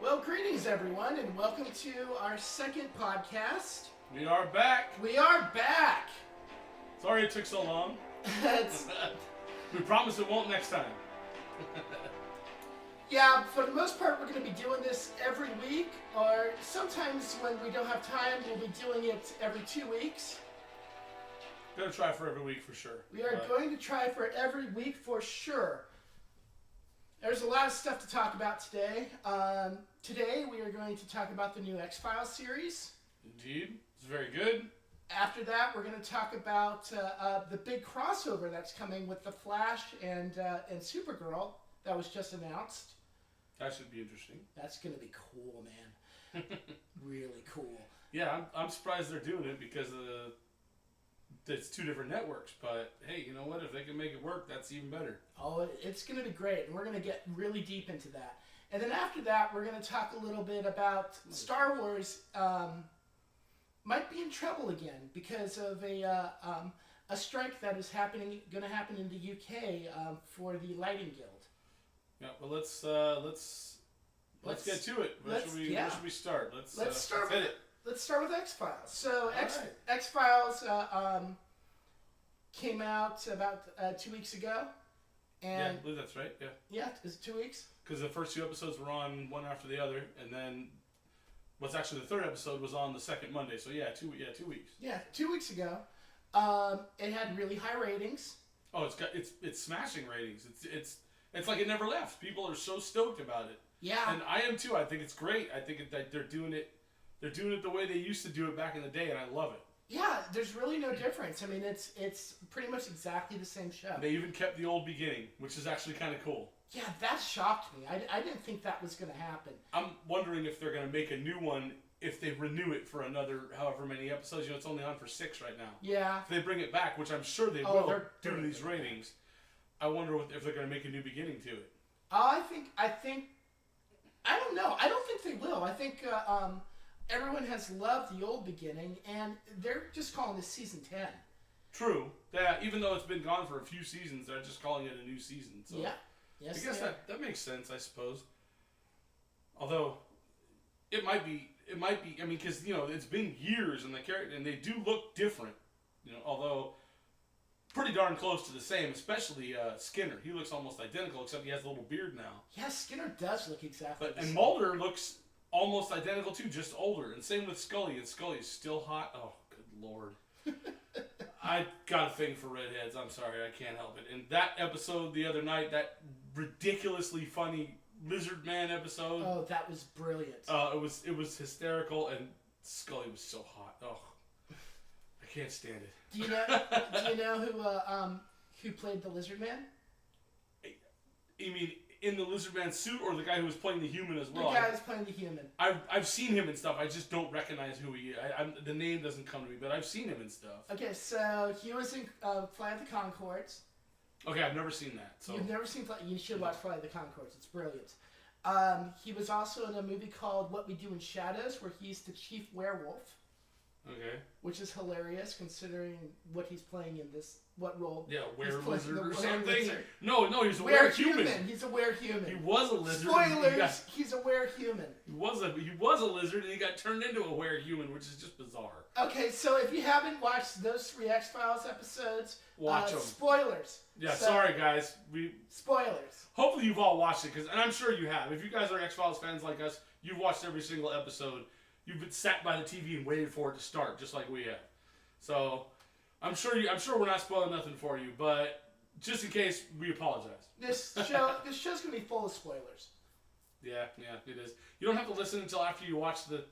Well, greetings everyone, and welcome to our second podcast. We are back. We are back. Sorry it took so long. We promise it won't next time. Yeah, for the most part, we're going to be doing this every week, or sometimes when we don't have time, we'll be doing it every 2 weeks. Gonna try for every week for sure. We are going to try for every week for sure. There's a lot of stuff to talk about today. Today we are going to talk about the new X-Files series. Indeed. It's very good. After that, we're going to talk about the big crossover that's coming with The Flash and Supergirl that was just announced. That should be interesting. That's going to be cool, man. Really cool. Yeah, I'm surprised they're doing it because it's two different networks. But hey, you know what? If they can make it work, that's even better. Oh, it's going to be great, and we're going to get really deep into that. And then after that, we're going to talk a little bit about Star Wars might be in trouble again because of a strike that is going to happen in the UK for the Lighting Guild. Yeah, well, let's get to it. Where should we start? Let's start hit with it. Let's start with X-Files. So right. X-Files came out about 2 weeks ago. And Yeah, I believe that's right. Yeah. Yeah, is it 2 weeks? Because the first two episodes were on one after the other, and then what's actually the third episode was on the second Monday. So 2 weeks. Yeah, 2 weeks ago. It had really high ratings. Oh, it's smashing ratings. It's like it never left. People are so stoked about it. Yeah. And I am too. I think it's great. I think that they're doing it the way they used to do it back in the day, and I love it. Yeah, there's really no difference. I mean, it's pretty much exactly the same show. They even kept the old beginning, which is actually kind of cool. Yeah, that shocked me. I didn't think that was going to happen. I'm wondering if they're going to make a new one if they renew it for another however many episodes. You know, it's only on for 6 right now. Yeah. If they bring it back, which I'm sure they will due to these ratings, I wonder if they're going to make a new beginning to it. I think I don't know. I don't think they will. I think everyone has loved the old beginning, and they're just calling this season 10. True. Yeah, even though it's been gone for a few seasons, they're just calling it a new season. So Yeah. Yes, I guess that makes sense, I suppose. Although it might be. I mean, because it's been years, and they do look different. Although pretty darn close to the same. Especially Skinner. He looks almost identical, except he has a little beard now. Yeah, Skinner does look exactly the same. And Mulder looks almost identical too, just older. And same with Scully. And Scully is still hot. Oh, good lord. I got a thing for redheads. I'm sorry, I can't help it. And that episode the other night, that ridiculously funny Lizard Man episode. Oh, that was brilliant. It was hysterical, and Scully was so hot. Oh, I can't stand it. Do you know who played the Lizard Man? You mean in the Lizard Man suit, or the guy who was playing the human as well? The guy who's playing the human. I've seen him and stuff. I just don't recognize who he is. The name doesn't come to me, but I've seen him and stuff. Okay, so he was in Flight of the Conchords. Okay, I've never seen that. So You've never seen You should watch Flight of the Conchords. It's brilliant. He was also in a movie called What We Do in Shadows, where he's the chief werewolf. Okay. Which is hilarious considering what he's playing in this. What role? Yeah, were-lizard or something. Lizard. No, he's a were-human. He's a were-human. He was a lizard. Spoilers! He's a were-human. He was a lizard, and he got turned into a were-human, which is just bizarre. Okay, so if you haven't watched those 3 X-Files episodes, watch them. Spoilers. Yeah, sorry guys. Spoilers. Hopefully you've all watched it, and I'm sure you have. If you guys are X-Files fans like us, you've watched every single episode. You've been sat by the TV and waited for it to start, just like we have. So I'm sure we're not spoiling nothing for you, but just in case, we apologize. This show's gonna be full of spoilers. Yeah, it is. You don't have to listen until after you watch the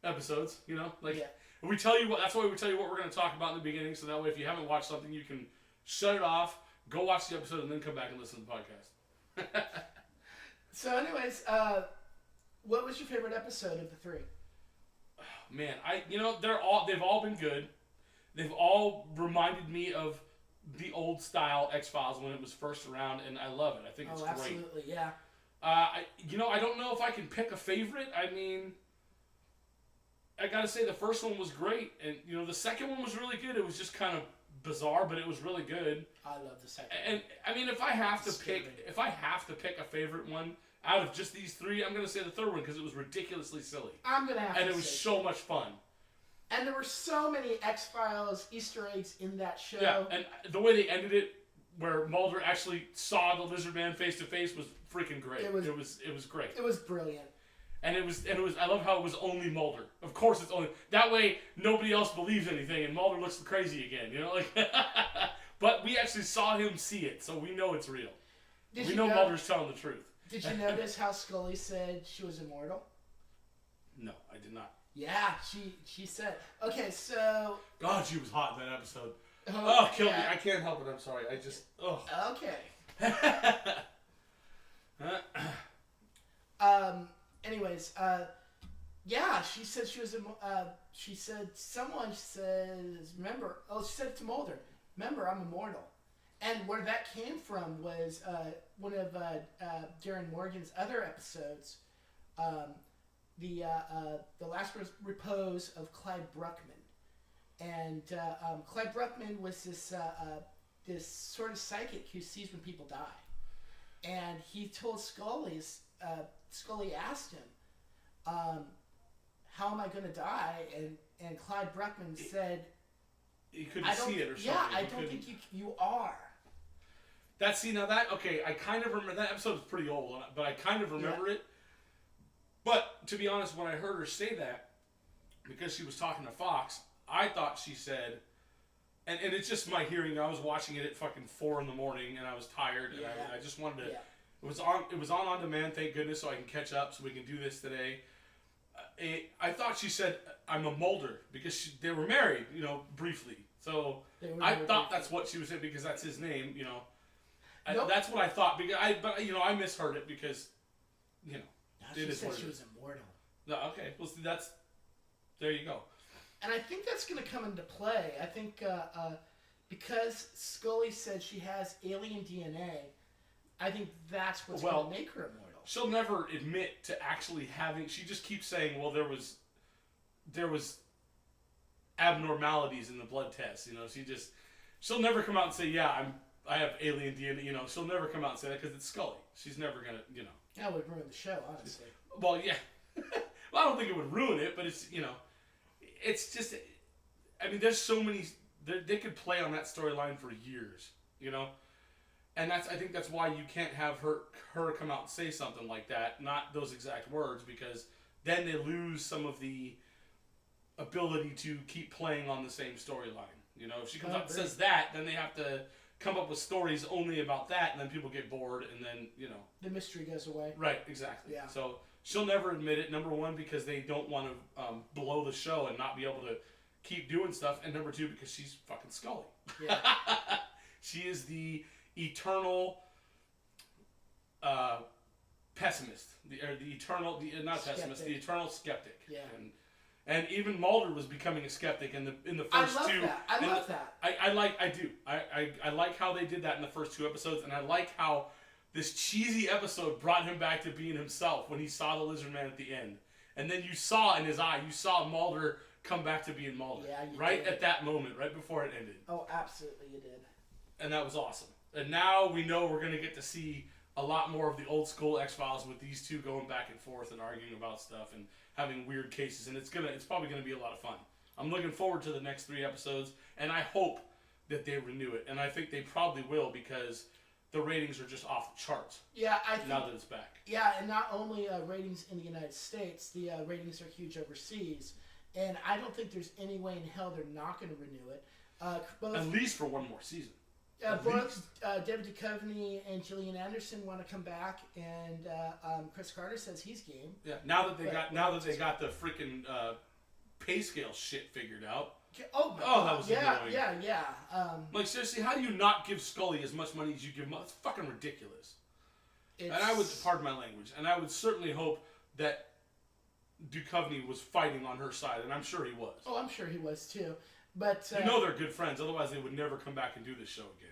episodes. Yeah. We tell you what. That's why we tell you what we're going to talk about in the beginning, so that way, if you haven't watched something, you can shut it off, go watch the episode, and then come back and listen to the podcast. So, anyways, what was your favorite episode of the 3? Man, they've all been good. They've all reminded me of the old style X-Files when it was first around, and I love it. I think it's great. Absolutely, yeah. I don't know if I can pick a favorite. I mean, I gotta say the first one was great, and the second one was really good. It was just kind of bizarre, but it was really good. I love the second one. And I mean, if I have to pick a favorite one, out of just these three, I'm going to say the third one because it was ridiculously silly. I'm going to have to say. And it was so much fun. And there were so many X-Files Easter eggs in that show. Yeah, and the way they ended it, where Mulder actually saw the lizard man face to face, was freaking great. It was great. It was brilliant. And it was. I love how it was only Mulder. Of course, it's only that way. Nobody else believes anything, and Mulder looks crazy again. You know, like. But we actually saw him see it, so we know it's real. We know Mulder's telling the truth. Did you notice how Scully said she was immortal? No, I did not. Yeah, she said. Okay, so. God, she was hot in that episode. Oh, kill me! I can't help it. I'm sorry. I just. Oh. Okay. Anyways, yeah, she said she was. She said someone says. Remember? Oh, she said it to Mulder. Remember, I'm immortal. And where that came from was one of Darren Morgan's other episodes, the last repose of Clyde Bruckman. And Clyde Bruckman was this sort of psychic who sees when people die. And he told Scully asked him, how am I going to die? And Clyde Bruckman said, you couldn't see it or something. Yeah, I don't think you are. I kind of remember, that episode is pretty old, but I kind of remember it. But, to be honest, when I heard her say that, because she was talking to Fox, I thought she said, and it's just my hearing, I was watching it at fucking 4 in the morning, and I was tired, and I just wanted to, it was on demand, thank goodness, so I can catch up, so we can do this today. I thought she said, I'm a Mulder, because they were married, briefly. So I thought that's what she was saying, because that's his name, Nope. That's what I thought. I misheard it because, No, she said she was immortal. No, okay. Well, see, there you go. And I think that's going to come into play. I think because Scully said she has alien DNA, I think that's what's going to make her immortal. She'll never admit to actually having. She just keeps saying, "Well, there was abnormalities in the blood test." She'll never come out and say, "Yeah, I have alien DNA." She'll never come out and say that because it's Scully. She's never gonna, That would ruin the show, honestly. Well, yeah. Well, I don't think it would ruin it, but it's it's just. I mean, there's so many. They could play on that storyline for years, and I think that's why you can't have her come out and say something like that, not those exact words, because then they lose some of the ability to keep playing on the same storyline. If she comes out and says that, then they have to come up with stories only about that, and then people get bored, and then the mystery goes away. Right, exactly. Yeah. So she'll never admit it. Number one, because they don't want to blow the show and not be able to keep doing stuff, and number two, because she's fucking Scully. Yeah. She is the eternal pessimist, the eternal skeptic. Yeah. And even Mulder was becoming a skeptic in the first two. I love that. I like how they did that in the first 2 episodes, and I like how this cheesy episode brought him back to being himself when he saw the lizard man at the end. And then you saw in his eye, you saw Mulder come back to being Mulder. Yeah, you right did. At that moment, right before it ended. Oh, absolutely you did. And that was awesome. And now we know we're going to get to see a lot more of the old school X-Files with these two going back and forth and arguing about stuff and having weird cases, and it's probably gonna be a lot of fun. I'm looking forward to the next 3 episodes, and I hope that they renew it, and I think they probably will because the ratings are just off the charts. Yeah, I think, now that it's back. Yeah, and not only ratings in the United States, the ratings are huge overseas, and I don't think there's any way in hell they're not going to renew it. At least for one more season. Both David Duchovny and Gillian Anderson want to come back, and Chris Carter says he's game. Yeah, now that they got the freaking pay scale shit figured out. Oh my God. That was annoying. Yeah. Like seriously, how do you not give Scully as much money as you give? It's fucking ridiculous. And I would, pardon my language, and I would certainly hope that Duchovny was fighting on her side, and I'm sure he was. Oh, I'm sure he was too. But they're good friends, otherwise they would never come back and do this show again.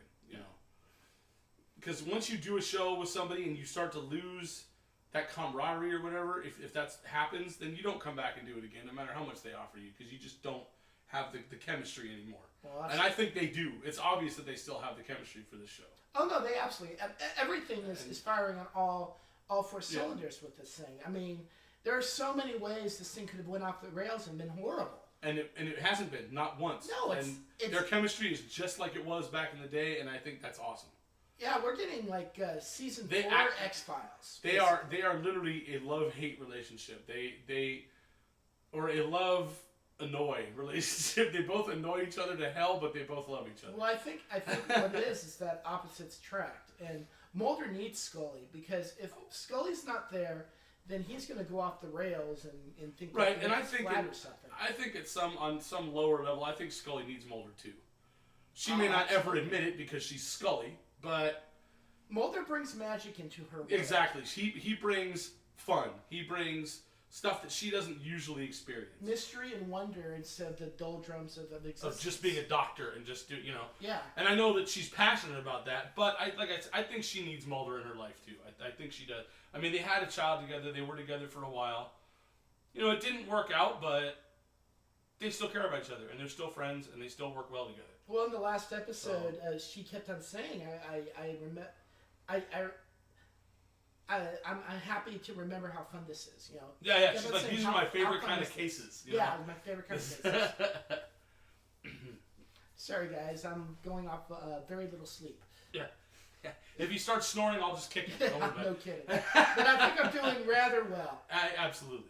Because once you do a show with somebody and you start to lose that camaraderie or whatever, if that happens, then you don't come back and do it again, no matter how much they offer you, because you just don't have the chemistry anymore. Well, and I think they do. It's obvious that they still have the chemistry for this show. Oh no, they absolutely. Everything is firing on all four cylinders with this thing. I mean, there are so many ways this thing could have went off the rails and been horrible. And it hasn't been, not once. No, and their chemistry is just like it was back in the day, and I think that's awesome. Yeah, we're getting like season 4 X-Files. They are literally a love-hate relationship. They or a love-annoy relationship. They both annoy each other to hell, but they both love each other. Well, I think what it is that opposites attract, and Mulder needs Scully because if Scully's not there, then he's going to go off the rails and think right. That and I think or something. I think on some lower level, I think Scully needs Mulder too. She may not ever admit it because she's Scully, but Mulder brings magic into her world. Exactly. He brings fun. He brings stuff that she doesn't usually experience. Mystery and wonder instead of the doldrums of existence. Of just being a doctor and just Yeah. And I know that she's passionate about that, but I think she needs Mulder in her life too. I think she does. I mean, they had a child together. They were together for a while. It didn't work out, but they still care about each other, and they're still friends, and they still work well together. Well, in the last episode, she kept on saying, I'm happy to remember how fun this is. Yeah. She's like, these are my favorite kind of cases. Yeah, my favorite kind of cases. Sorry, guys, I'm going off very little sleep. Yeah. If you start snoring, I'll just kick you. No kidding. But I think I'm doing rather well. Absolutely.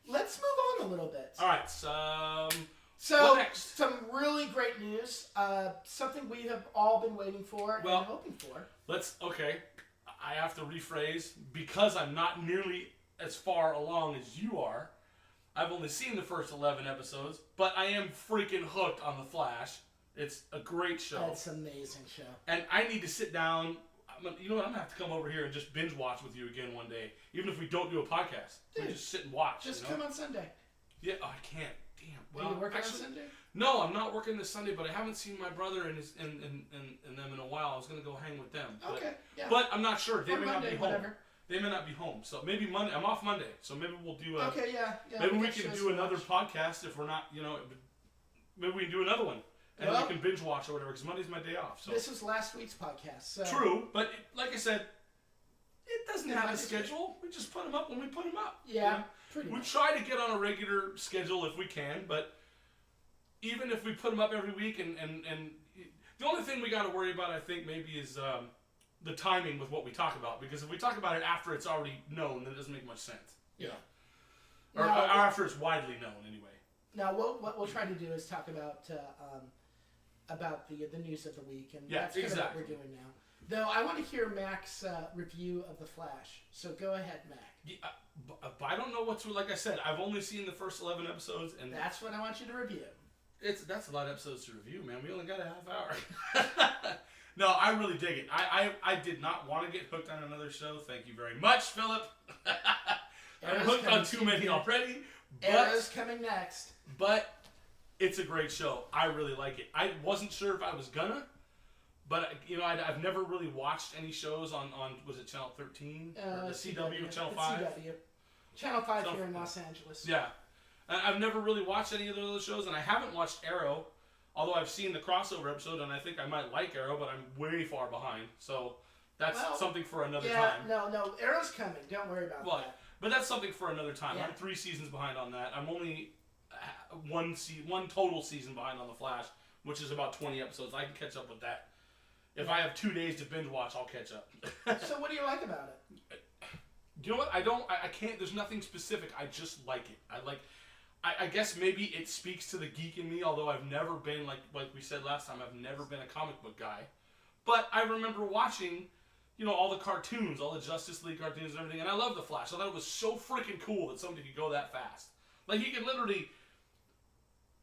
Let's move on a little bit. All right. So, what next? Some really great news. Something we have all been waiting for and hoping for. Okay. I have to rephrase because I'm not nearly as far along as you are. I've only seen the first 11 episodes, but I am freaking hooked on The Flash. It's a great show. It's an amazing show. And I need to sit down. You know what? I'm going to have to come over here and just binge watch with you again one day. Even if we don't do a podcast. Dude, we just sit and watch. Just come on Sunday. Yeah, I can't. Damn. Well, Are you working on Sunday? No, I'm not working this Sunday, but I haven't seen my brother and them in a while. I was going to go hang with them. Okay, yeah. But I'm not sure. They may Monday, not be home. whatever. They may not be home. So maybe Monday. I'm off Monday. So maybe we'll do a... Okay, yeah. Maybe we can do another podcast if we're not, maybe we can do another one. And we can binge watch or whatever, because Monday's my day off. So. This was last week's podcast. So. True, but like I said, it doesn't have a schedule. We just put them up when we put them up. Yeah, pretty much. We try to get on a regular schedule if we can, but even if we put them up every week, and the only thing we got to worry about, I think, maybe is the timing with what we talk about. Because if we talk about it after it's already known, then it doesn't make much sense. Yeah. Or after it's widely known, anyway. Now, what we'll try to do is talk about the news of the week, and that's kind of what we're doing now. Though I want to hear Mac's review of The Flash, so go ahead, Mac. Yeah, but I don't know like I said, I've only seen the first 11 episodes, and that's what I want you to review. That's a lot of episodes to review, man. We only got a half hour. No, I really dig it. I did not want to get hooked on another show. Thank you very much, Philip. I'm hooked on too many already. Arrow's coming next. But it's a great show. I really like it. I wasn't sure if I was gonna, but I've never really watched any shows on was it Channel 13 or the CW, Channel 5? CW. Channel 5 here in Los Angeles. Yeah. I've never really watched any of those shows, and I haven't watched Arrow, although I've seen the crossover episode, and I think I might like Arrow, but I'm way far behind. So that's something for another time. No, Arrow's coming. Don't worry about that. But that's something for another time. Yeah. I'm 3 seasons behind on that. I'm only one total season behind on The Flash, which is about 20 episodes. I can catch up with that. If I have 2 days to binge watch, I'll catch up. So what do you like about it? You know what? I can't. There's nothing specific. I just like it. I guess maybe it speaks to the geek in me, although I've never been, like we said last time, I've never been a comic book guy. But I remember watching, all the cartoons, all the Justice League cartoons and everything, and I love The Flash. I thought it was so freaking cool that somebody could go that fast. Like, he could literally,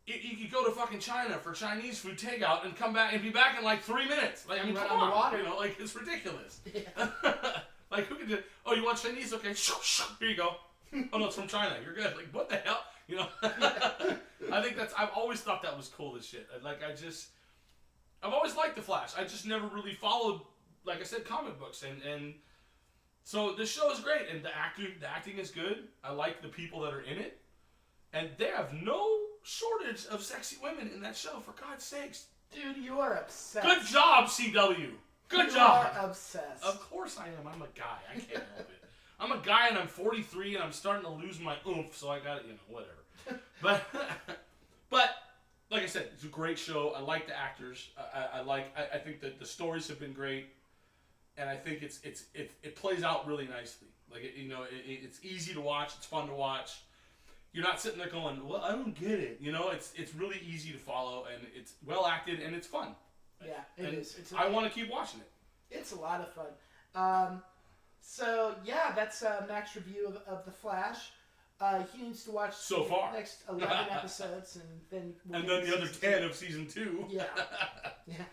he could go to fucking China for Chinese food takeout and come back and be back in like 3 minutes. Like, I mean, come on, water. It's ridiculous. Yeah. Like, who could do, oh, you want Chinese? Okay, here you go. Oh, no, it's from China. You're good. Like, what the hell? I think I've always thought that was cool as shit. I've always liked The Flash. I just never really followed, like I said, comic books. And so this show is great. And the acting is good. I like the people that are in it. And they have no shortage of sexy women in that show, for God's sakes. Dude, you are obsessed. Good job, CW. Good job. You are obsessed. Of course I am. I'm a guy. I can't help it. I'm a guy and I'm 43 and I'm starting to lose my oomph, so I got whatever. But like I said, it's a great show. I like the actors. I think that the stories have been great, and I think it plays out really nicely. Like it's easy to watch. It's fun to watch. You're not sitting there going, well, I don't get it. It's really easy to follow, and it's well acted, and it's fun. Yeah, it is. I want to keep watching it. It's a lot of fun. So yeah, that's Mac's review of The Flash. He needs to watch the next 11 episodes, and then the other 10 of season 2. Yeah,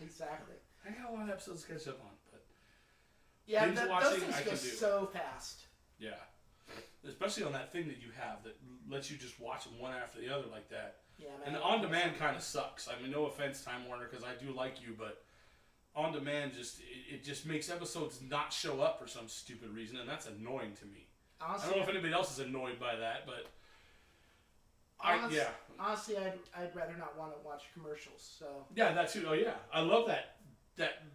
exactly. I got a lot of episodes to catch up on, but yeah, those things go so fast. Yeah, especially on that thing that you have that lets you just watch them one after the other like that. Yeah, man. And on demand kind of sucks. I mean, no offense, Time Warner, because I do like you, but on demand just makes episodes not show up for some stupid reason, and that's annoying to me. Honestly, I don't know if anybody else is annoyed by that, but honestly, I'd rather not want to watch commercials. So yeah, that too. Oh yeah, I love that.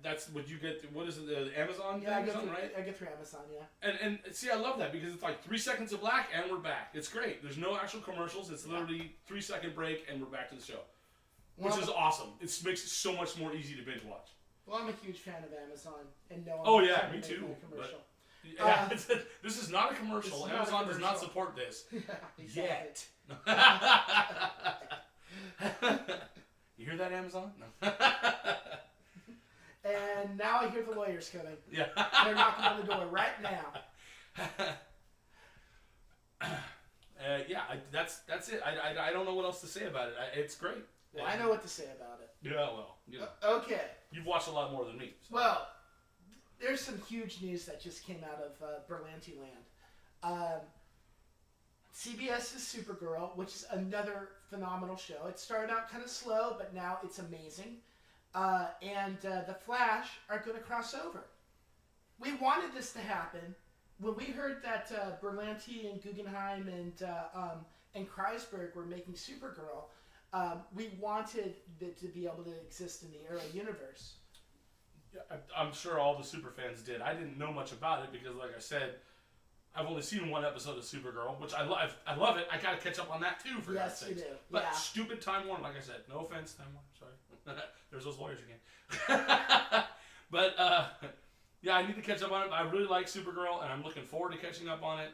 That's what you get. What is it? The Amazon? Yeah, right? I get through Amazon. Yeah. And see, I love that because it's like 3 seconds of black and we're back. It's great. There's no actual commercials. It's literally 3-second break and we're back to the show, which is awesome. It makes it so much more easy to binge watch. Well, I'm a huge fan of Amazon, and no. Oh yeah, me too. Yeah, this is not a commercial. Amazon does not support this yet. You hear that, Amazon? No. And now I hear the lawyers coming. Yeah. They're knocking on the door right now. That's it. I don't know what else to say about it. It's great. Well, I know what to say about it. Yeah, well, Okay. You've watched a lot more than me. So. Well, there's some huge news that just came out of Berlanti Land. CBS's Supergirl, which is another phenomenal show. It started out kind of slow, but now it's amazing. And The Flash are going to cross over. We wanted this to happen. When we heard that Berlanti and Guggenheim and Kreisberg were making Supergirl, we wanted it to be able to exist in the Arrow universe. Yeah, I'm sure all the super fans did. I didn't know much about it because, like I said, I've only seen one episode of Supergirl, which I love. I love it. I got to catch up on that too, for God's sake. Yes, you do. But yeah. Stupid Time Warner, like I said. No offense, Time Warner. Sorry. There's those lawyers again. But, yeah, I need to catch up on it. I really like Supergirl, and I'm looking forward to catching up on it.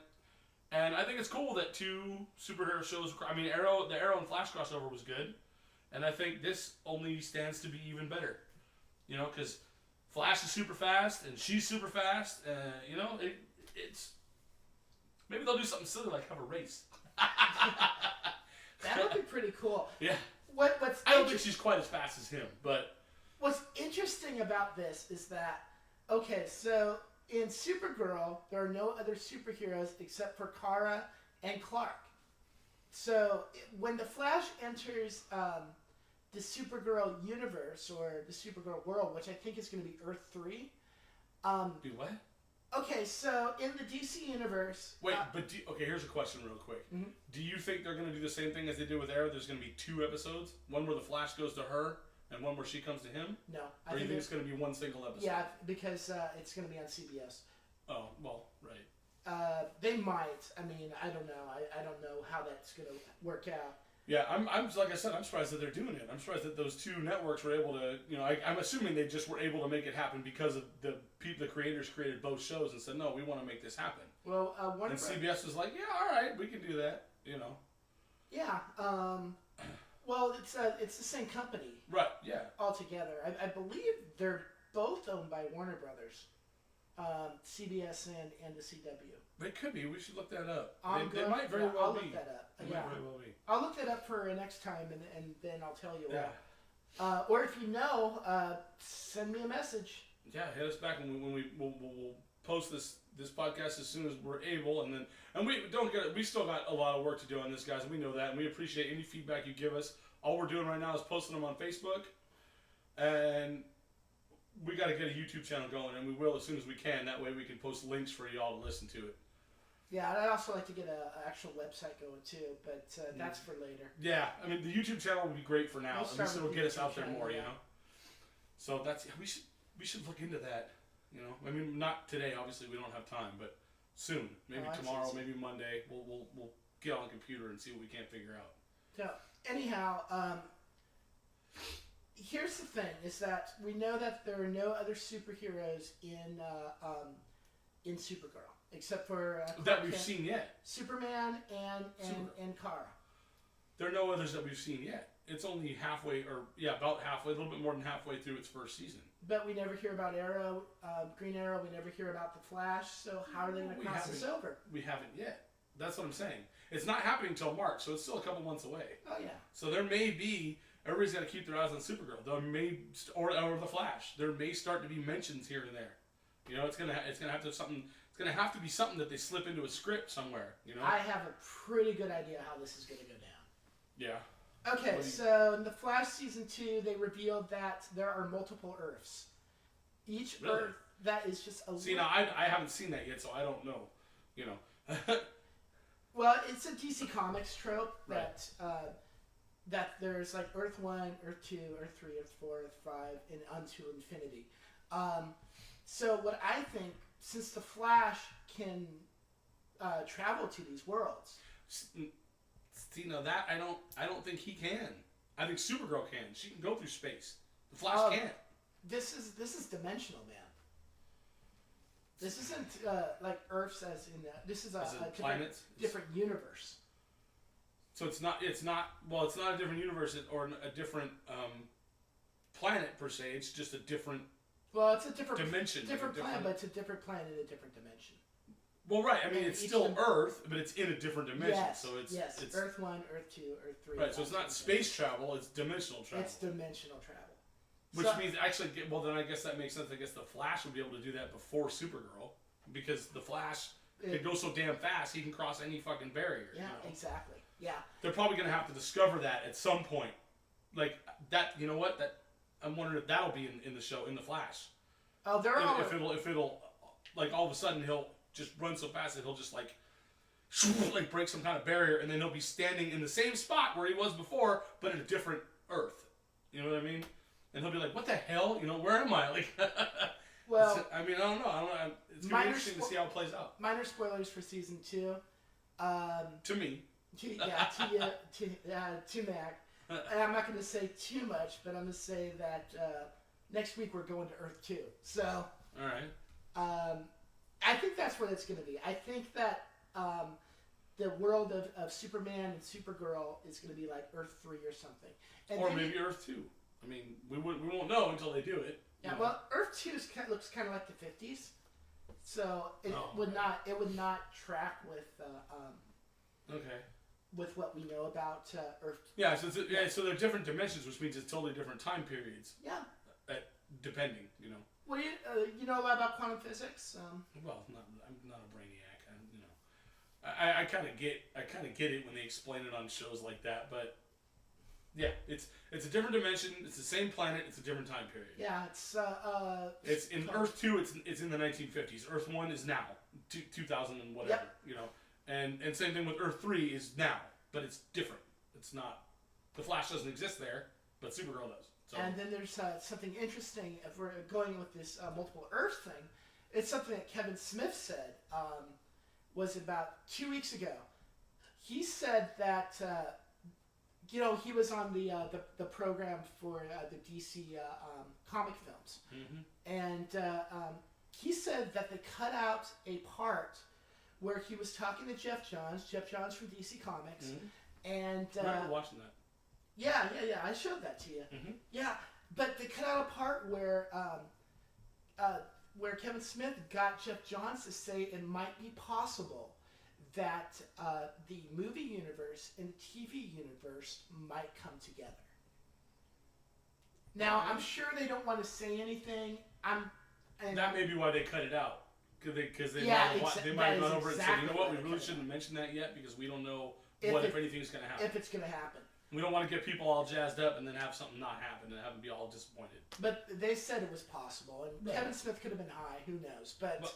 And I think it's cool that 2 superhero shows... I mean, the Arrow and Flash crossover was good. And I think this only stands to be even better. Because Flash is super fast, and she's super fast. It's... Maybe they'll do something silly like have a race. That would be pretty cool. Yeah. I don't think she's quite as fast as him, but... What's interesting about this is that, okay, so in Supergirl, there are no other superheroes except for Kara and Clark. So when the Flash enters the Supergirl universe, or the Supergirl world, which I think is going to be Earth 3... Do what? Okay, so in the DC universe... Wait, okay, here's a question real quick. Mm-hmm. Do you think they're going to do the same thing as they did with Arrow? There's going to be 2 episodes? One where the Flash goes to her, and one where she comes to him? No. Or do you think it's going to be one single episode? Yeah, because it's going to be on CBS. Oh, well, right. They might. I mean, I don't know. I don't know how that's going to work out. Yeah, I'm like I said, I'm surprised that they're doing it. I'm surprised that those 2 networks were able to, I'm assuming they just were able to make it happen because of the creators created both shows and said, no, we want to make this happen. Well, and CBS was like, yeah, all right, we can do that, Yeah. Well, it's the same company. Right. Yeah. Altogether, I believe they're both owned by Warner Brothers, CBS and the CW. They could be. We should look that up. They might very well be. I'll look that up. They might very well be. I'll look that up for next time, and then I'll tell you. Yeah. Or if you know, send me a message. Yeah, hit us back when we'll post this podcast as soon as we're able, and we still got a lot of work to do on this, guys, and we know that, and we appreciate any feedback you give us. All we're doing right now is posting them on Facebook, and we got to get a YouTube channel going, and we will as soon as we can. That way we can post links for y'all to listen to it. Yeah, and I'd also like to get an actual website going too, but that's for later. Yeah, I mean, the YouTube channel would be great for now. At least it'll get us out there more, So we should look into that. I mean, not today. Obviously, we don't have time, but soon. Maybe Oh, I tomorrow, see. maybe Monday. We'll get on the computer and see what we can't figure out. So anyhow, here's the thing: is that we know that there are no other superheroes in Supergirl except for That we've seen yet. Superman and Kara. There are no others that we've seen yet. It's only halfway, about halfway, a little bit more than halfway through its first season. But we never hear about Arrow, Green Arrow. We never hear about the Flash. So how are they going to cross this over? We haven't yet. That's what I'm saying. It's not happening until March, so it's still a couple months away. Oh yeah. So there may be. Everybody's got to keep their eyes on Supergirl. There may, or the Flash. There may start to be mentions here and there. You know, it's gonna have to something. It's gonna have to be something that they slip into a script somewhere. You know. I have a pretty good idea how this is going to go down. Yeah. Okay, so in the Flash season 2, they revealed that there are multiple Earths. Each Really? Earth that is just a. See, now I haven't seen that yet, so I don't know. You know. Well, it's a DC Comics trope Right. that there's like Earth 1, Earth 2, Earth 3, Earth 4, Earth 5, and unto infinity. So what I think, since the Flash can travel to these worlds. See, now that I don't think he can. I think Supergirl can. She can go through space. The Flash can't. This is dimensional, man. This isn't like Earth's as in this is a different universe. So it's not a different universe or a different planet per se. It's just a different. Well, it's a different dimension, different planet, but it's a different planet in a different dimension. Well, right. I mean, it's still Earth, but it's in a different dimension. Yes, so it's Earth 1, Earth 2, Earth 3. Right. So it's not space travel. It's dimensional travel. It's dimensional travel. Which means actually, well, then I guess that makes sense. I guess the Flash would be able to do that before Supergirl, because the Flash can go so damn fast he can cross any fucking barrier. Yeah, you know? exactly. Yeah. They're probably gonna have to discover that at some point, like that. You know what? That I'm wondering if that'll be in the show in the Flash. Oh, they're all. If it'll like all of a sudden he'll just run so fast that he'll just like break some kind of barrier, and then he'll be standing in the same spot where he was before, but in a different Earth. You know what I mean? And he'll be like, "What the hell? You know, where am I?" Like, well, I mean, I don't know. It's gonna be interesting to see how it plays out. Minor spoilers for season 2. To me. To Mac. And I'm not going to say too much, but I'm going to say that next week we're going to Earth 2. So. All right. I think that's what it's going to be. I think that the world of Superman and Supergirl is going to be like Earth 3 or something. And or maybe Earth 2. I mean, we won't know until they do it. Yeah, well, Earth 2 looks kind of like the 50s, so it would not track with with what we know about Earth. Yeah, so they're different dimensions, which means it's totally different time periods. Yeah. Depending, you know. What do you know a lot about quantum physics? Well, I'm not a brainiac. I kind of get it when they explain it on shows like that, but. Yeah, it's a different dimension. It's the same planet. It's a different time period. Yeah, it's in Earth 2. It's in the 1950s. Earth 1 is now 2000 and whatever. Yep. You know, and same thing with Earth 3 is now, but it's different. It's not. The Flash doesn't exist there, but Supergirl does. So. And then there's something interesting if we're going with this multiple Earth thing. It's something that Kevin Smith said was about 2 weeks ago. He said that. He was on the program for the DC comic films, and he said that they cut out a part where he was talking to Jeff Johns from DC Comics, and I remember watching that. Yeah, I showed that to you. Yeah, but they cut out a part where Kevin Smith got Jeff Johns to say it might be possible that the movie universe and the TV universe might come together. Now, I'm sure they don't want to say anything. That may be why they cut it out. Because they might have gone over it and said, you know what, we really shouldn't mention that yet because we don't know if anything is going to happen. If it's going to happen. We don't want to get people all jazzed up and then have something not happen and have them be all disappointed. But they said it was possible. And Kevin Smith could have been high. Who knows? But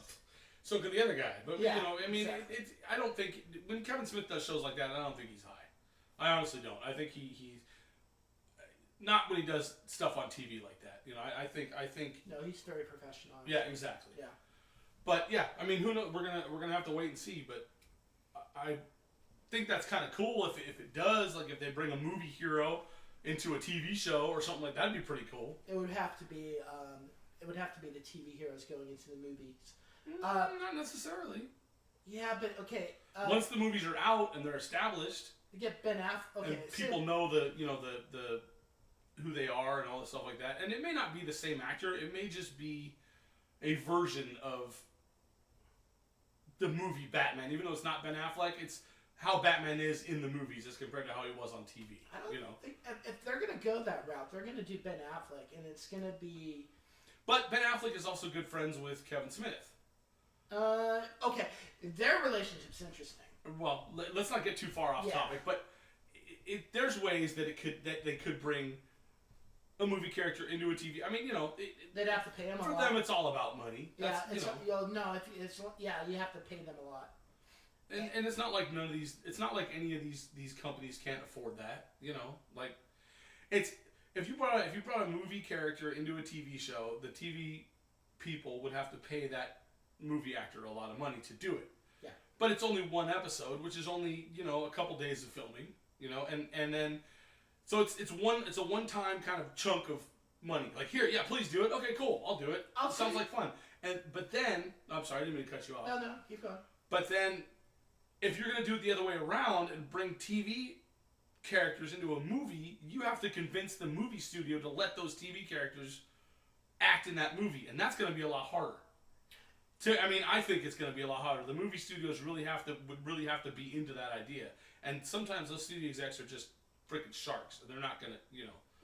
so could the other guy. But, I mean, exactly. I don't think... When Kevin Smith does shows like that, I don't think he's high. I honestly don't. I think he's... Not when he does stuff on TV like that. You know, I think... No, he's very professional. Yeah, exactly. Yeah. But yeah, I mean, who knows? We're gonna have to wait and see. But I think that's kind of cool if it does. Like if they bring a movie hero into a TV show or something like that, that'd be pretty cool. It would have to be. It would have to be the TV heroes going into the movies. Not necessarily. Yeah, but okay. Once the movies are out and they're established, you get Ben Affleck. Okay, and people know the who they are and all this stuff like that. And it may not be the same actor. It may just be a version of the movie Batman, even though it's not Ben Affleck. It's how Batman is in the movies as compared to how he was on TV. I don't think if they're gonna go that route, they're gonna do Ben Affleck, and it's gonna be. But Ben Affleck is also good friends with Kevin Smith. Okay, their relationship's interesting. Well, let's not get too far off topic, but there's ways that they could bring a movie character into a TV. I mean, they'd have to pay him for a lot. them. It's all about money. Yeah, you have to pay them a lot. And it's not like none of these. It's not like any of these companies can't afford that. Like it's if you brought a movie character into a TV show, the TV people would have to pay that movie actor a lot of money to do it. Yeah. But it's only one episode, which is only a couple days of filming. And then so it's a one-time kind of chunk of money. Like here, yeah, please do it. Okay, cool, I'll do it. Sounds like fun. But then I'm sorry, I didn't mean to cut you off. No, keep going. But then, if you're going to do it the other way around and bring TV characters into a movie, you have to convince the movie studio to let those TV characters act in that movie, and that's going to be a lot harder. I think it's going to be a lot harder. The movie studios would really have to be into that idea, and sometimes those studio execs are just freaking sharks, and they're not going to,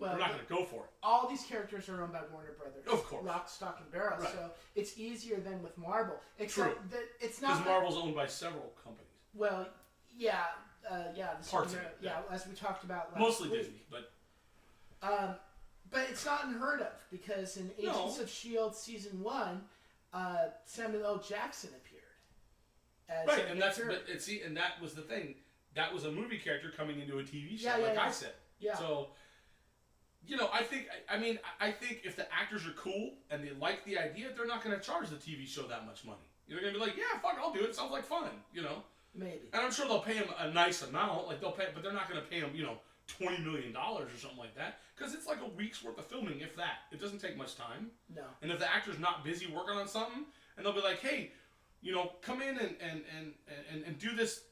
they're not going to go for it. All these characters are owned by Warner Brothers. Of course. Lock, stock, and barrel. Right. So it's easier than with Marvel. True. That it's not. Because Marvel's owned by several companies. Well, yeah. Parts of it. Yeah, as we talked about last Mostly week. Disney, but. But it's not unheard of because in Agents of S.H.I.E.L.D. Season 1, Samuel L. Jackson appeared. Right, and and that was the thing. That was a movie character coming into a TV show, I said. Yeah. So, I think if the actors are cool and they like the idea, they're not going to charge the TV show that much money. They're going to be like, yeah, fuck, I'll do it. Sounds like fun, Maybe. And I'm sure they'll pay him a nice amount, but they're not going to pay him, $20 million or something like that, because it's like a week's worth of filming, if that. It doesn't take much time. No. And if the actor's not busy working on something, and they'll be like, hey, come in and do this,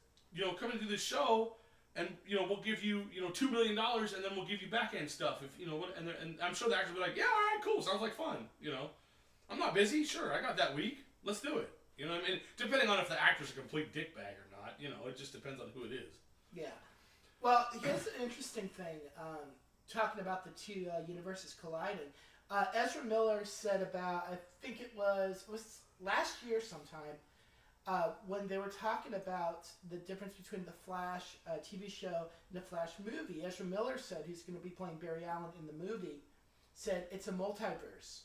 come and do this show, and we'll give you $2 million, and then we'll give you back end stuff. If and I'm sure the actor will be like, yeah, all right, cool, sounds like fun. I'm not busy, sure, I got that week, let's do it. You know what I mean? Depending on if the actor's a complete dickbag or not, it just depends on who it is. Yeah. Well, here's an interesting thing. Talking about the two universes colliding, Ezra Miller said about, I think it was last year sometime, when they were talking about the difference between the Flash TV show and the Flash movie. Ezra Miller said he's going to be playing Barry Allen in the movie. Said it's a multiverse.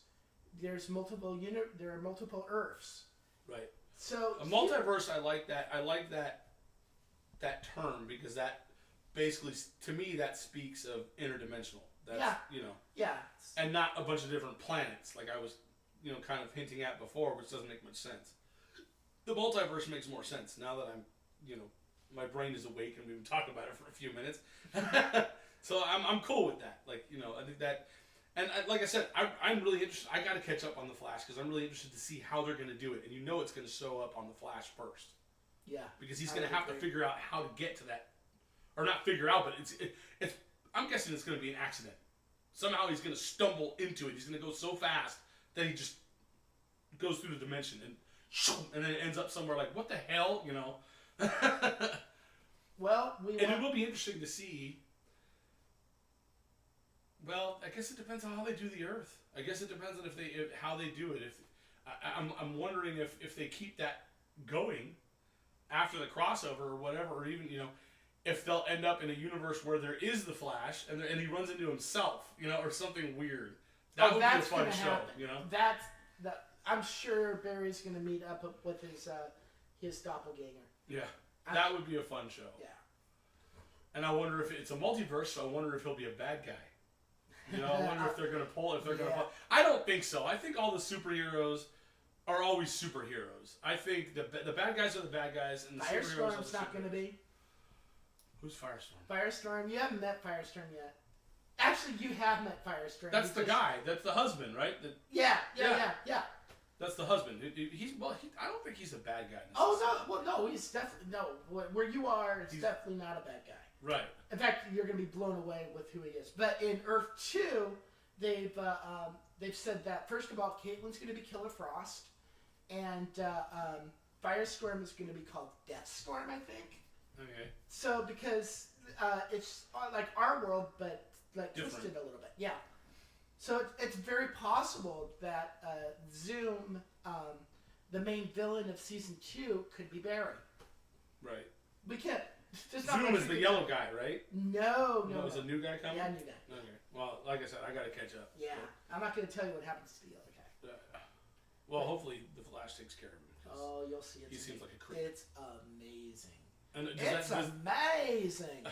There are multiple Earths. Right. So a multiverse, I like that. I like that term because that basically, to me, that speaks of interdimensional. That's, Yeah. And not a bunch of different planets, like I was, kind of hinting at before, which doesn't make much sense. The multiverse makes more sense now that I'm, my brain is awake and we've been talking about it for a few minutes. So I'm cool with that. Like, I think that, and like I said, I'm really interested. I got to catch up on the Flash because I'm really interested to see how they're going to do it. And it's going to show up on the Flash first. Yeah. Because he's going to have to figure out how to get to that. Or not figure out, but it's. I'm guessing it's going to be an accident. Somehow he's going to stumble into it. He's going to go so fast that he just goes through the dimension and then it ends up somewhere like, what the hell, Well, it will be interesting to see. Well, I guess it depends on how they do the Earth. I guess it depends on how they do it. I'm wondering if they keep that going after the crossover or whatever, or even if they'll end up in a universe where there is the Flash and he runs into himself, or something weird. That would be a fun show, I'm sure Barry's going to meet up with his doppelganger. Yeah, that would be a fun show. Yeah. And I wonder if it's a multiverse, so I wonder if he'll be a bad guy. I wonder if they're going to pull. I don't think so. I think all the superheroes are always superheroes. I think the bad guys are the bad guys, and the superheroes are Firestorm's the not going to be. Who's Firestorm? Firestorm, you haven't met Firestorm yet. Actually, you have met Firestorm. That's the guy. That's the husband, right? Yeah. That's the husband. I don't think he's a bad guy. Oh no, well no, he's definitely Where you are, he's definitely not a bad guy. Right. In fact, you're going to be blown away with who he is. But in Earth 2, they've said that first of all, Caitlyn's going to be Killer Frost, and Firestorm is going to be called Deathstorm, I think. Okay. So because it's like our world, but like different. Twisted a little bit, yeah. So it's very possible that Zoom, the main villain of season 2, could be Barry. Right. We can't. Zoom is the yellow guy, right? No. Is a new guy coming? Yeah, new guy. Okay. Well, like I said, I got to catch up. Yeah, I'm not going to tell you what happens to the yellow guy. Well, hopefully the Flash takes care of him. Oh, you'll see. He seems like a creep. It's amazing. And It's amazing.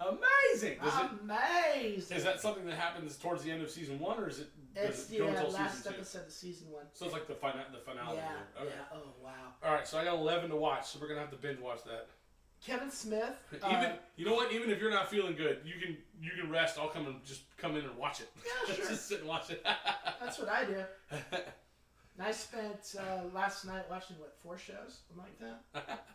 Amazing. Amazing. Is that something that happens towards the end of season 1, or is it? It's the go until last season 2? episode of season 1. So it's like the finale. Yeah. Okay. Yeah. Oh wow. All right, so I got 11 to watch, so we're gonna have to binge watch that. Kevin Smith. You know what? Even if you're not feeling good, you can rest. I'll come in and watch it. Yeah, sure. Just sit and watch it. That's what I do. And I spent last night watching 4 shows, something like that.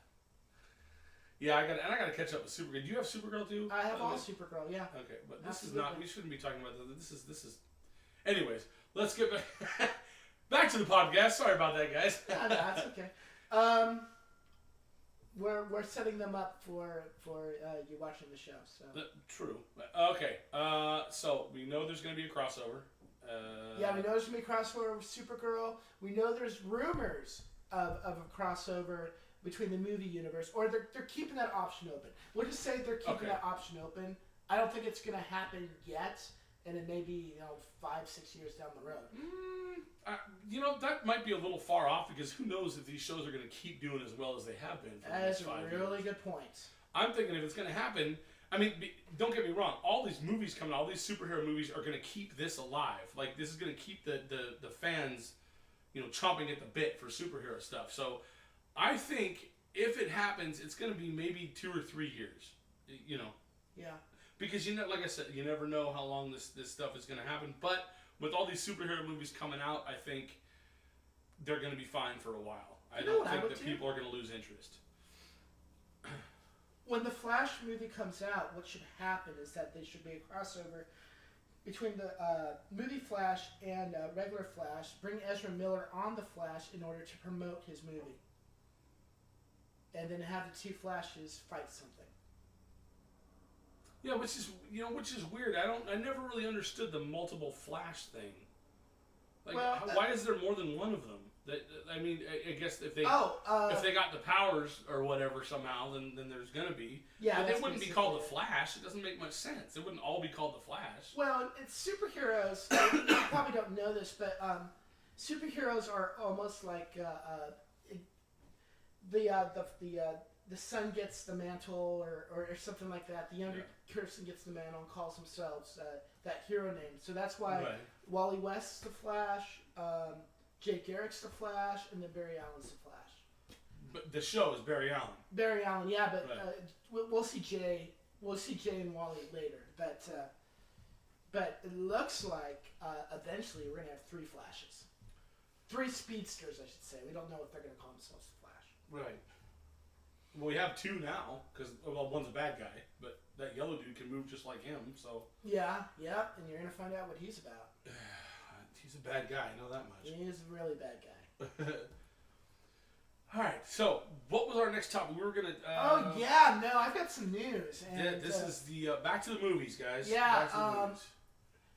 Yeah, I got to catch up with Supergirl. Do you have Supergirl too? I have all Supergirl, yeah. Okay, but this Absolutely. is not. We shouldn't be talking about this. This is. Anyways, let's get back to the podcast. Sorry about that, guys. No, that's okay. We're setting them up for you watching the show. So true. Okay. So we know there's going to be a crossover. Yeah, we know there's going to be a crossover with Supergirl. We know there's rumors of a crossover between the movie universe, or they're keeping that option open. We'll just say they're keeping that option open. I don't think it's going to happen yet, and it may be 5-6 years down the road. That might be a little far off, because who knows if these shows are going to keep doing as well as they have been for the last 5 years. That's a really good point. I'm thinking if it's going to happen, I mean, don't get me wrong. All these movies coming out, all these superhero movies are going to keep this alive. Like, this is going to keep the fans, chomping at the bit for superhero stuff. So, I think if it happens, it's going to be maybe 2 or 3 years. Yeah. Because like I said, you never know how long this stuff is going to happen. But with all these superhero movies coming out, I think they're going to be fine for a while. I don't think that people are going to lose interest. When the Flash movie comes out, what should happen is that there should be a crossover between the movie Flash and regular Flash. Bring Ezra Miller on the Flash in order to promote his movie, and then have the 2 Flashes fight something. Yeah, which is weird. I never really understood the multiple Flash thing. Like, why is there more than one of them? I guess if they got the powers or whatever somehow, then there's gonna be. Yeah, but it wouldn't be called the Flash. It doesn't make much sense. It wouldn't all be called the Flash. Well, it's superheroes. You probably don't know this, but superheroes are almost like the son gets the mantle or something like that. The younger person gets the mantle and calls themselves that hero name. So that's why Wally West's the Flash, Jake Garrick's the Flash, and then Barry Allen's the Flash. But the show is Barry Allen. Barry Allen, yeah, but we'll see Jay. We'll see Jay and Wally later. But it looks like eventually we're gonna have 3 Flashes, 3 speedsters, I should say. We don't know if they're gonna call themselves the Flash. Right. Well, we have 2 now, because, one's a bad guy, but that yellow dude can move just like him, so... Yeah, and you're going to find out what he's about. He's a bad guy, I know that much. He is a really bad guy. Alright, so, what was our next topic? We were going to... I've got some news. And, this is the... back to the movies, guys. Yeah, back to the movies.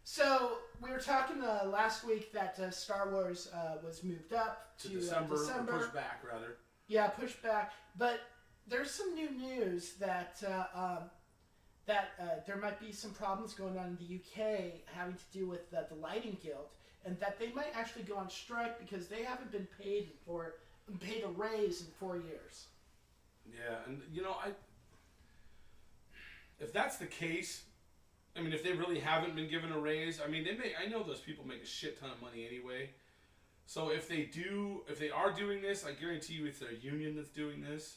So, we were talking last week that Star Wars was moved up to December. Or pushed back, rather. Yeah, pushed back. But... there's some new news that there might be some problems going on in the UK having to do with the Lighting Guild, and that they might actually go on strike because they haven't been paid a raise in 4 years. Yeah, and if that's the case, I mean, if they really haven't been given a raise, I mean, I know those people make a shit ton of money anyway. So if they are doing this, I guarantee you it's their union that's doing this.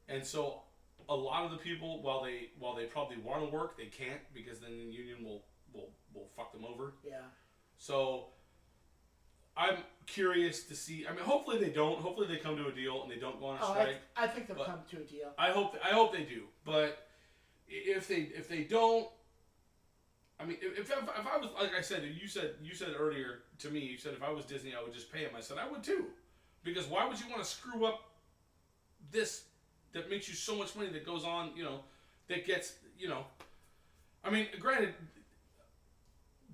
And so a lot of the people, while they probably want to work, they can't because then the union will fuck them over. Yeah. So I'm curious to see. I mean, hopefully they don't. Hopefully they come to a deal and they don't go on a strike. I think they'll come to a deal. I hope they do. But if they don't, I mean, if I was, like I said, you said earlier to me, you said if I was Disney, I would just pay him. I said I would too, because why would you want to screw up this that makes you so much money that goes on, that gets, I mean, granted,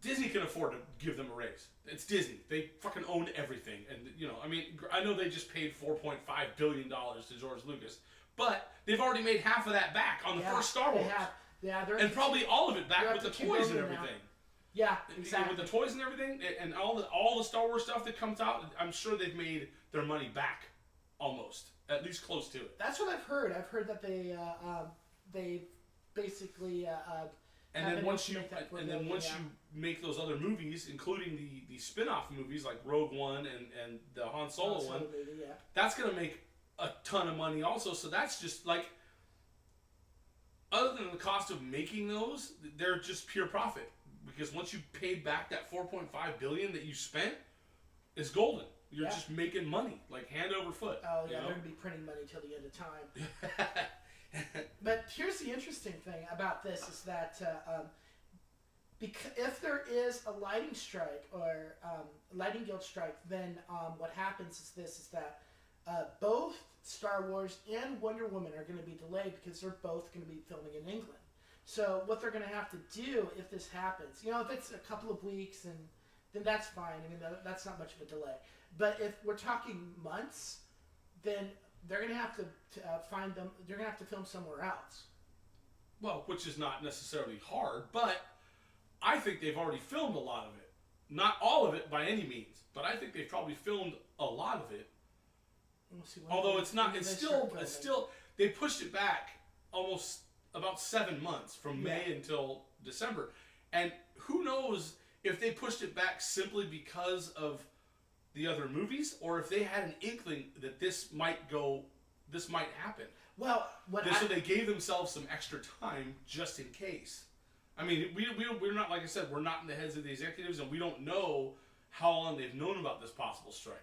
Disney can afford to give them a raise. It's Disney. They fucking own everything. And, I mean, I know they just paid $4.5 billion to George Lucas, but they've already made half of that back on the first Star Wars. And probably all of it back with the toys and everything. Now. Yeah, exactly. With the toys and everything, and all the Star Wars stuff that comes out, I'm sure they've made their money back, almost, at least close to it. That's what I've heard. I've heard that they basically. And then once you make those other movies, including the spin-off movies like Rogue One and the Han Solo one, movie, yeah. That's gonna make a ton of money also. So that's just like, other than the cost of making those, they're just pure profit. Because once you paid back that $4.5 billion that you spent, it's golden. You're just making money, like hand over foot. Oh yeah, they're gonna be printing money till the end of time. But here's the interesting thing about this is that because if there is a lighting strike or lighting guild strike, then what happens is that both Star Wars and Wonder Woman are going to be delayed because they're both going to be filming in England. So what they're going to have to do if this happens, if it's a couple of weeks, then that's fine. I mean, that's not much of a delay. But if we're talking months, then they're going to have to find them. They're going to have to film somewhere else. Well, which is not necessarily hard, but I think they've already filmed a lot of it. Not all of it by any means, but I think they've probably filmed a lot of it. We'll see although it's not, it's still. They pushed it back almost about 7 months from May until December, and who knows if they pushed it back simply because of the other movies, or if they had an inkling that this might happen. Well, so they gave themselves some extra time just in case. I mean, we're not, like I said, we're not in the heads of the executives, and we don't know how long they've known about this possible strike.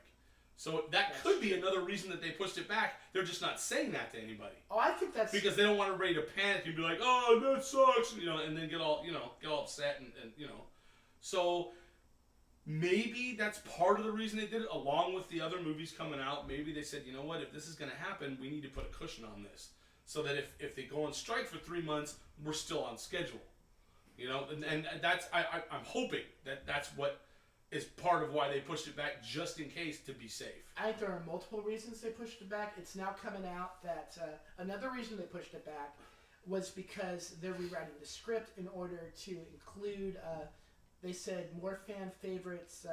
So that could be another reason that they pushed it back. They're just not saying that to anybody. Oh, I think that's because they don't want everybody to panic and be like, "Oh, that sucks," and then get all upset and. So maybe that's part of the reason they did it, along with the other movies coming out. Maybe they said, you know what, if this is going to happen, we need to put a cushion on this, so that if they go on strike for 3 months, we're still on schedule. And that's I'm hoping that's what is part of why they pushed it back, just in case, to be safe. I think there are multiple reasons they pushed it back. It's now coming out that another reason they pushed it back was because they're rewriting the script in order to include, they said, more fan favorites,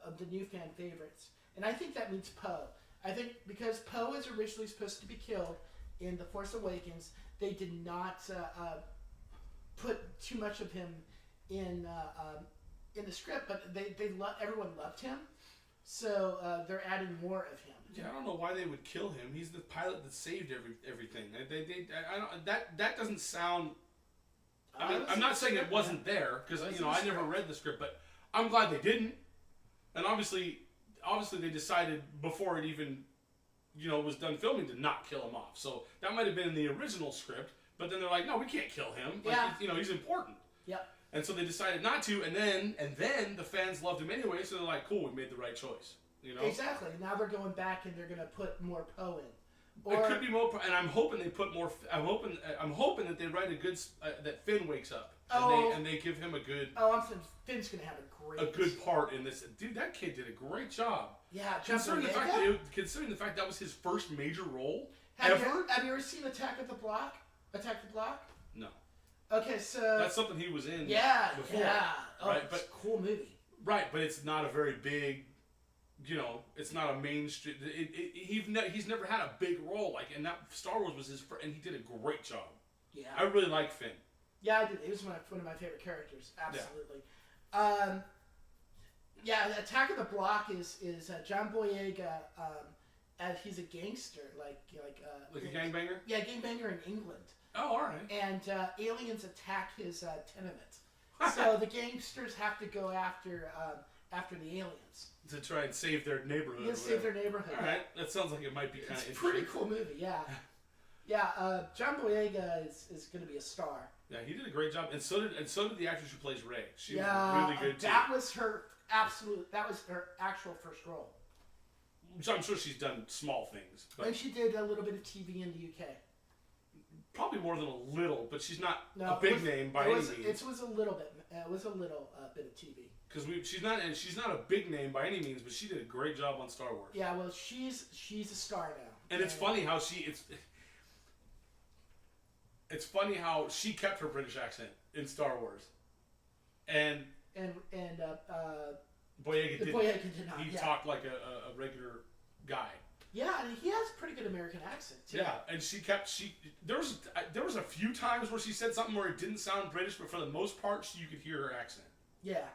of the new fan favorites. And I think that means Poe. I think because Poe is originally supposed to be killed in The Force Awakens, they did not put too much of him in the script, but everyone loved him, so they're adding more of him. Yeah, I don't know why they would kill him. He's the pilot that saved everything. That doesn't sound. I mean, I'm not saying it wasn't there, because I never read the script, but I'm glad they didn't. And obviously they decided before it even was done filming to not kill him off. So that might have been in the original script, but then they're like, no, we can't kill him. Like, he's important. Yep. And so they decided not to, and then the fans loved him anyway, so they're like, cool, we made the right choice. Exactly. Now they're going back and they're going to put more Poe in. It could be more, and I'm hoping they put more. I'm hoping that they write a good that Finn wakes up and they give him a good. Oh, Finn's going to have a good part in this. Dude, that kid did a great job. Yeah, considering the fact that was his first major role ever. Have you ever seen Attack the Block? No. Okay, so that's something he was in. Before, right? But cool movie. Right, but it's not a very big. It's not a mainstream. He's never had a big role and that Star Wars was his first, and he did a great job. Yeah, I really like Finn. Yeah, I did. He was one of my favorite characters. Absolutely. Yeah, Attack of the Block is John Boyega, and he's a gangster, like Like a gangbanger? Yeah, gangbanger in England. Oh, all right. And aliens attack his tenement, so the gangsters have to go after the aliens To try and save their neighborhood. to save their neighborhood. All right, that sounds like it might be kind of It's a pretty cool movie, yeah. Yeah, John Boyega is going to be a star. Yeah, he did a great job, and so did the actress who plays Ray. She was really good too. That was her actual first role. So I'm sure she's done small things, but And she did a little bit of TV in the UK. probably more than a little. But she's not No, a big name by any means. It was a little bit. It was a little bit of TV. Because she's not a big name by any means, but she did a great job on Star Wars. Yeah, well, she's a star now. And it's funny how it's funny how she kept her British accent in Star Wars, and Boyega didn't. Boyega did not. He talked like a regular guy. Yeah, and he has a pretty good American accent too. Yeah, and there was a few times where she said something where it didn't sound British, but for the most part, you could hear her accent. Yeah.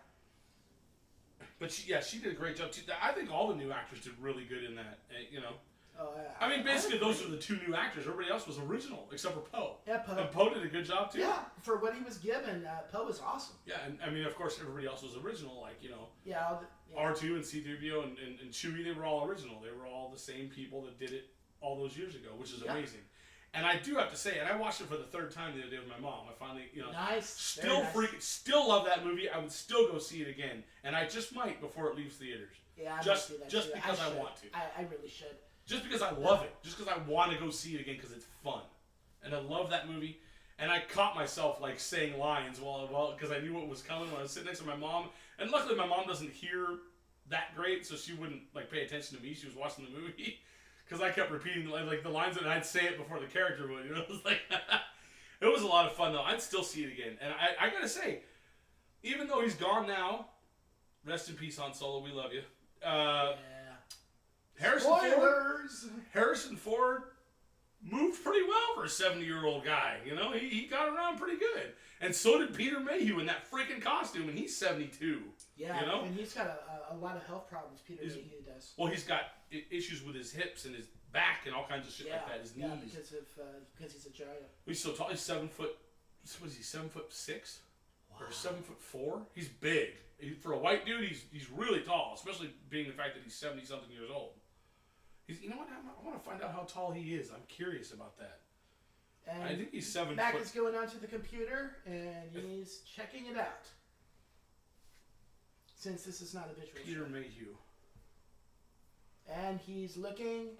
But she did a great job too. I think all the new actors did really good in that. You know. Oh, I mean, basically, those are the two new actors. Everybody else was original, except for Poe. Yeah, Poe. And Poe did a good job, too. Yeah, for what he was given, Poe was awesome. Yeah, and I mean, of course, everybody else was original. Like, Yeah. R2 and C-3PO and Chewie, they were all original. They were all the same people that did it all those years ago, which is amazing. And I do have to say, and I watched it for the third time the other day with my mom. I finally, Nice. Still love that movie. I would still go see it again. And I just might before it leaves theaters. Yeah, just because I want to. I really should. Just because I love it. Just because I want to go see it again because it's fun. And I love that movie. And I caught myself like saying lines because I knew what was coming when I was sitting next to my mom. And luckily my mom doesn't hear that great, so she wouldn't like pay attention to me. She was watching the movie because I kept repeating like the lines and I'd say it before the character would. It was like it was a lot of fun though. I'd still see it again. And I gotta say, even though he's gone now, rest in peace, Han Solo. We love you. Harrison Ford moved pretty well for a 70-year-old guy. He got around pretty good. And so did Peter Mayhew in that freaking costume, and he's 72. Yeah, and he's got a lot of health problems, Peter Mayhew does. Well, he's got issues with his hips and his back and all kinds of shit like that, his knees. Yeah, because he's a giant. He's so tall. He's 7 foot, what is he, 7'6"? Wow. Or 7'4"? He's big. For a white dude, he's really tall, especially being the fact that he's 70-something years old. You know what? I want to find out how tall he is. I'm curious about that. And I think he's 7 Mac foot. is going onto the computer and he's checking it out. Since this is not a visual Peter show. Mayhew. And he's looking.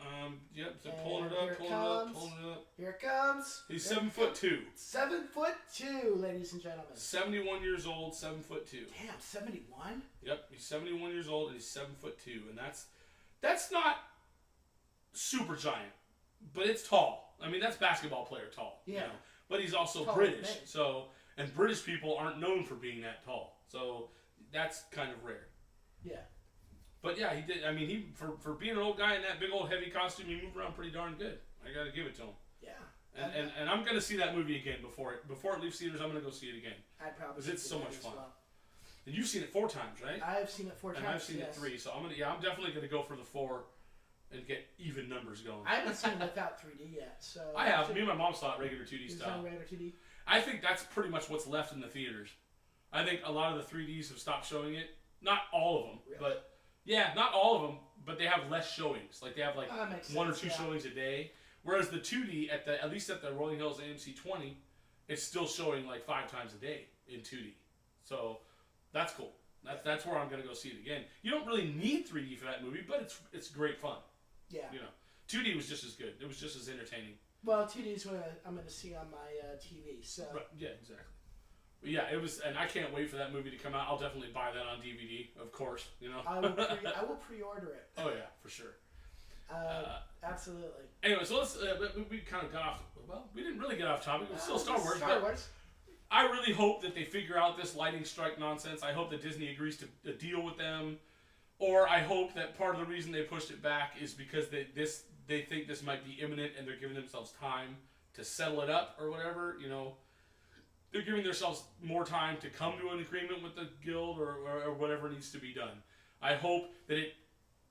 Yep. So pulling it up. Here it comes. He's 7'2". 7'2", ladies and gentlemen. 71 years old, 7'2". Damn, 71. Yep, he's 71 years old and he's 7'2", and that's not super giant, but it's tall. I mean, that's basketball player tall. Yeah. But he's also tall British, and British people aren't known for being that tall, so that's kind of rare. Yeah. But yeah, he did. I mean, he for being an old guy in that big old heavy costume, he moved around pretty darn good. I got to give it to him. Yeah. And I'm gonna see that movie again before it leaves theaters. I'm gonna go see it again. I'd probably. Because it's so much fun. Well. And you've seen it 4 times, right? I've seen it 4 times. And I've seen it 3, so I'm definitely gonna go for the 4, and get even numbers going. I haven't seen it without 3D yet, so. I have. Me and my mom saw it regular 2D style. Regular 2D. I think that's pretty much what's left in the theaters. I think a lot of the 3Ds have stopped showing it. Not all of them, really? but yeah, not all of them. But they have less showings. Like they have like 1 or 2 showings a day. Whereas the 2D at least at the Rolling Hills AMC 20, it's still showing like 5 times a day in 2D. So that's cool. That's where I'm gonna go see it again. You don't really need 3D for that movie, but it's great fun. Yeah. 2D was just as good. It was just as entertaining. Well, 2D is what I'm going to see on my TV. So. Right. Yeah, exactly. But yeah, it was, and I can't wait for that movie to come out. I'll definitely buy that on DVD, of course. I will pre-order it. Oh yeah, for sure. Absolutely. Anyway, so let's. We kind of got off. Well, we didn't really get off topic. It was still Star Wars. Star Wars. I really hope that they figure out this lightning strike nonsense. I hope that Disney agrees to deal with them, or I hope that part of the reason they pushed it back is because they think this might be imminent and they're giving themselves time to settle it up or whatever. They're giving themselves more time to come to an agreement with the guild or whatever needs to be done. I hope that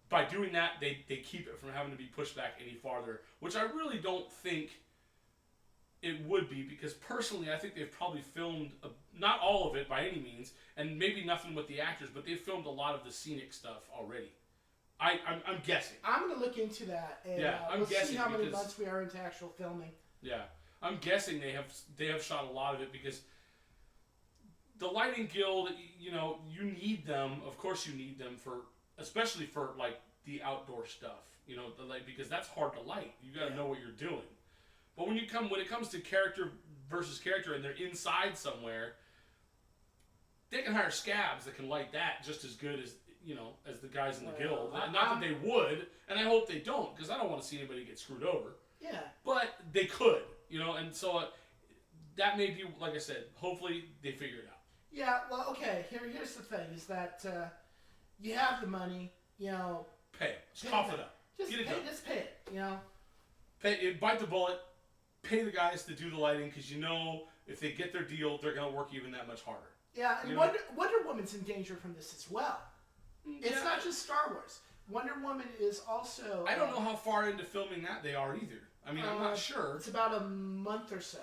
by doing that, they keep it from having to be pushed back any farther, which I really don't think it would be, because personally I think they've probably filmed, not all of it by any means, and maybe nothing with the actors, but they've filmed a lot of the scenic stuff already. I'm guessing. I'm going to look into that, and we'll see how many months we are into actual filming. Yeah, I'm guessing they have shot a lot of it, because the Lighting Guild, you need them. Of course, you need them especially for like the outdoor stuff. Because that's hard to light. You got to know what you're doing. But when it comes to character versus character, and they're inside somewhere, they can hire scabs that can light that just as good as as the guys in the guild. Not that they would, and I hope they don't, because I don't want to see anybody get screwed over. Yeah. But they could, and so that may be, like I said, hopefully they figure it out. Yeah. Well, okay. Here's the thing: is that you have the money, Pay it. Just cough it up. Get it done. Just pay it. Pay it. Bite the bullet. Pay the guys to do the lighting, because if they get their deal, they're going to work even that much harder. Yeah, and Wonder Woman's in danger from this as well. It's not just Star Wars. Wonder Woman is also... I don't know how far into filming that they are either. I mean, I'm not sure. It's about a month or so.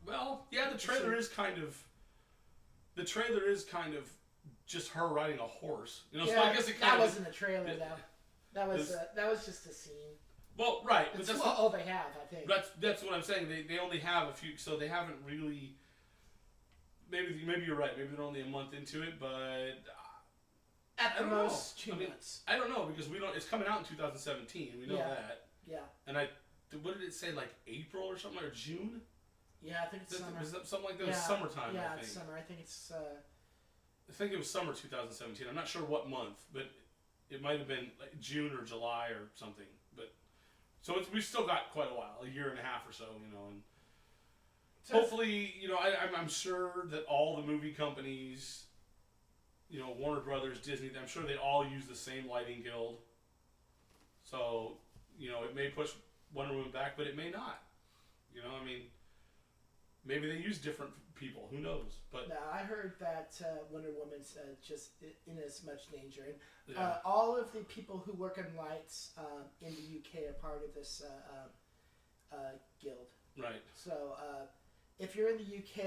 The trailer is kind of... The trailer is kind of just her riding a horse. So I guess that wasn't a trailer, though. That was just a scene. Well, right. But that's all they have, I think. That's what I'm saying. They only have a few, so they haven't really... Maybe you're right. Maybe they're only a month into it, but... At the most, 2 months. I don't know, because we don't... It's coming out in 2017. We know that. Yeah. And what did it say, like April or something, or June? Yeah, I think it's summer. Was that something like that? It was summertime, I think. Yeah, it's summer. I think it's... I think it was summer 2017. I'm not sure what month, but it might have been like June or July or something. But so we've still got quite a while, a year and a half or so, and so hopefully, I'm sure that all the movie companies, Warner Brothers, Disney, I'm sure they all use the same lighting guild. So, it may push Wonder Woman back, but it may not. Maybe they use different people. Who knows? But no, I heard that Wonder Woman's just in as much danger. And all of the people who work on lights in the UK are part of this guild. Right. So if you're in the UK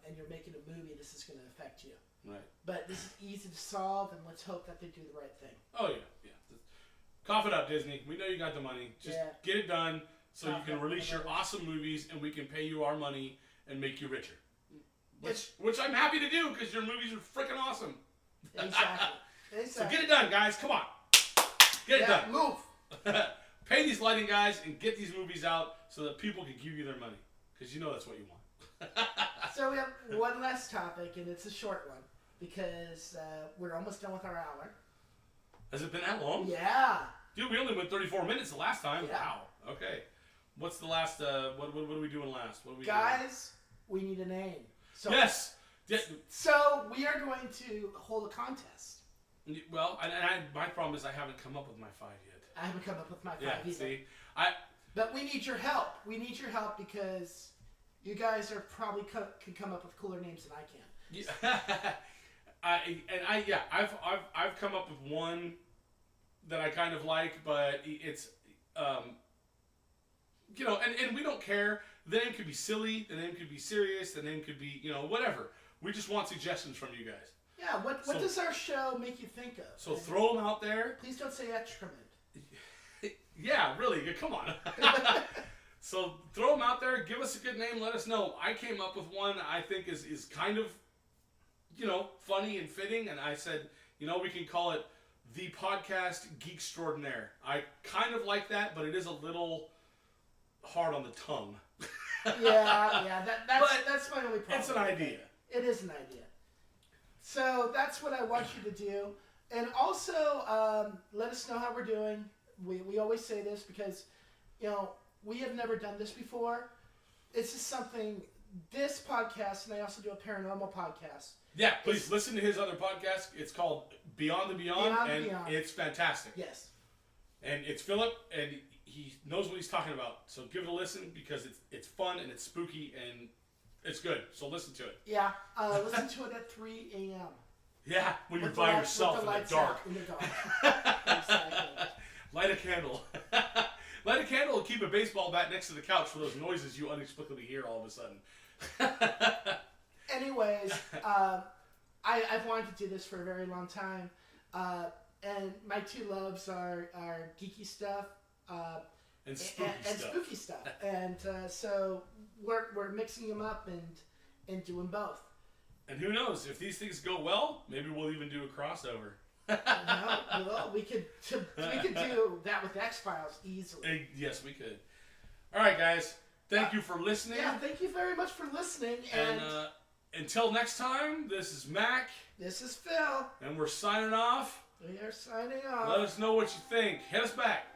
and you're making a movie, this is going to affect you. Right. But this is easy to solve, and let's hope that they do the right thing. Oh, yeah. Cough it up, Disney. We know you got the money. Just get it done so you can release your awesome movies, and we can pay you our money and make you richer. Which I'm happy to do, because your movies are freaking awesome. Exactly. So get it done, guys. Come on. Get it done. Move. Pay these lighting guys and get these movies out so that people can give you their money, because that's what you want. So we have one last topic, and it's a short one, because we're almost done with our hour. Has it been that long? Yeah. Dude, we only went 34 minutes the last time. Yeah. Wow. Okay. What's the last, what are we doing last? What are we Guys, we need a name. So, yes. So we are going to hold a contest. Well, my problem is I haven't come up with my 5 yet. I haven't come up with my 5 either. See? But we need your help. We need your help, because you guys are probably can come up with cooler names than I can. I've come up with one that I kind of like, but it's and we don't care. The name could be silly, the name could be serious, the name could be whatever. We just want suggestions from you guys. Yeah, what does our show make you think of? So throw them out there. Please don't say excrement. Yeah, really, come on. So throw them out there, give us a good name, let us know. I came up with one I think is kind of funny and fitting, and I said, we can call it the podcast Geek Extraordinaire. I kind of like that, but it is a little hard on the tongue. That's my only problem. It's an idea. It is an idea. So that's what I want you to do. And also, let us know how we're doing. We always say this because, we have never done this before. It's just something, this podcast, and I also do a paranormal podcast. Yeah, please listen to his other podcast. It's called Beyond the Beyond, and it's fantastic. Yes. And it's Philip, and he knows what he's talking about. So give it a listen, because it's fun and it's spooky and it's good. So listen to it. Yeah, listen to it at 3 a.m. Yeah, when you're With by the yourself in the lights dark. out, in the dark. Exactly. Light a candle. Light a candle and keep a baseball bat next to the couch for those noises you unexpectedly hear all of a sudden. Anyways, I've wanted to do this for a very long time. And my two loves are geeky stuff And spooky stuff. And so we're mixing them up and doing both. And who knows, if these things go well, maybe we'll even do a crossover. Well, we could do that with X-Files easily. Yes, we could. All right, guys. Thank you for listening. Yeah, thank you very much for listening. And until next time, this is Mac. This is Phil. And we're signing off. We are signing off. Let us know what you think. Hit us back.